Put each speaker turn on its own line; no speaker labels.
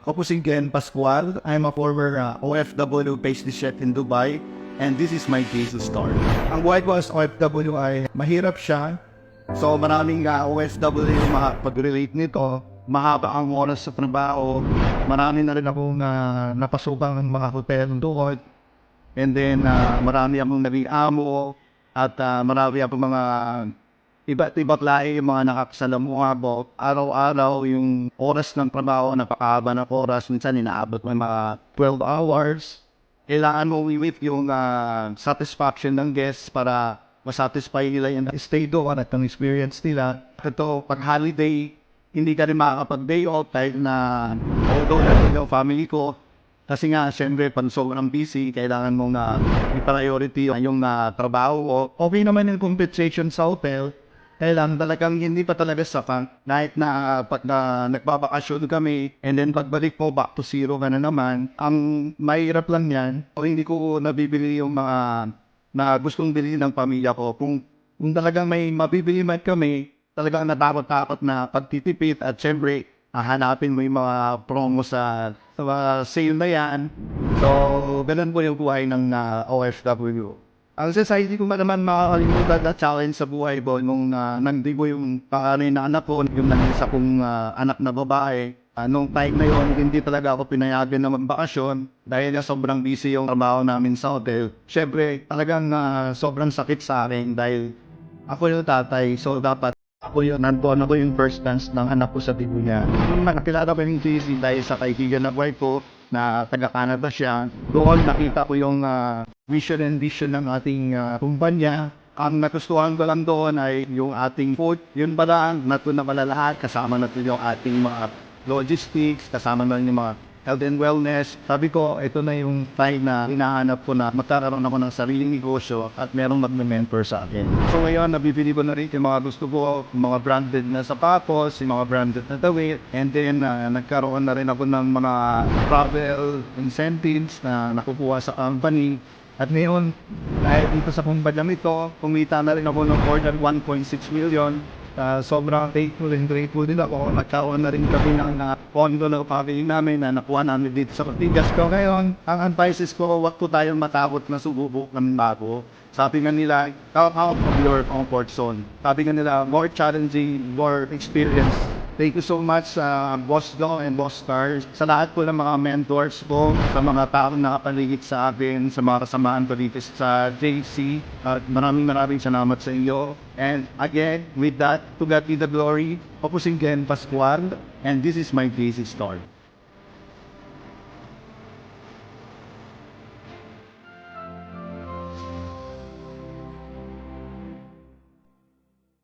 Ako po si Ken Pascual. I'm a former OFW pastry chef in Dubai, and this is my Jesus story. Ang buhay ko as OFW ay mahirap siya. So maraming OFW yung makapag-relate nito. Mahaba ang oras sa trabaho. Marami na rin akong napasukang mga hotel doon. And then marami akong naging amo at marami akong mga iba't iba't lahi yung mga nakakasalamuha mo. Araw-araw yung oras ng trabaho, napakahaba ng oras. Minsan inaabot mo yung mga 12 hours. Kailangan mo i-with yung satisfaction ng guests para masatisfy nila yung stay doon at ang experience nila. Ito, pag holiday, hindi ka rin makakapag-day off dahil na although na yung family ko. Kasi nga, siyempre, pag sobrang busy, kailangan mong i-priority yung trabaho ko. Okay naman yung compensation sa hotel. Kailan talagang hindi pa talaga sapat. Kahit na pag nagbabakasyon kami, and then pagbalik mo, back to zero ka na naman. Ang mahirap lang yan, o hindi ko nabibili yung mga na gustong bilhin ng pamilya ko. Kung talagang may mabibili man kami, talagang natakot-takot na pagtitipid at syempre, hahanapin mo yung mga promo sa mga sale na yan. So, ganun po yung buhay ng OFW. Ang society ko naman makakalimutan na challenge sa buhay ko nung nandi ko yung pangalan na anak ko, yung nag-isa kong anak na babae. Nung time na yun, hindi talaga ako pinayagan na magbakasyon dahil sobrang busy yung trabaho namin sa hotel. Siyempre, talagang sobrang sakit sa akin dahil ako yung tatay, so dapat ako yung first dance ng anak ko sa tibo niya. Yung nakilala ko yung JC dahil sa kaibigan ng wife ko na taga-Canada siya. Doon nakita ko yung vision and vision ng ating kumpanya. Ang nagustuhan ko lang doon ay yung ating food. Yun ba lang, nato na pala lahat. Kasama natin yung ating mga logistics, kasama na yung mga health and wellness. Sabi ko, ito na yung time na hinahanap ko na magkakaroon ako ng sariling negosyo at merong mag-mentor sa akin. So ngayon, nabibili ko na rin yung mga gusto ko, yung mga branded na sapatos, yung mga branded na damit. And then, nagkaroon na rin ako ng mga travel incentives na nakukuha sa company. At ngayon, dahil dito sa kumpanyang ito, kumita na rin ako ng more than 1.6 million. Sobrang thankful and grateful din ako. Nagkaroon na rin kami ng pondo ng family namin na nakuha namin dito sa Ortigas ko. Ngayon, ang advices ko, wag po tayong matakot na sububok ng bago. Sabi nga nila, come out of your comfort zone. Sabi nga nila, more challenging, more experience. Thank you so much Boss Go and Boss Stars. Sa lahat po ng mga mentors ko, sa mga taong nakapaligid sa akin, sa mga kasamaan ko dito sa JC. Maraming salamat sa inyo. And again, with that, to God be the glory. Ako po si Ken Pascual, and this is my JC story.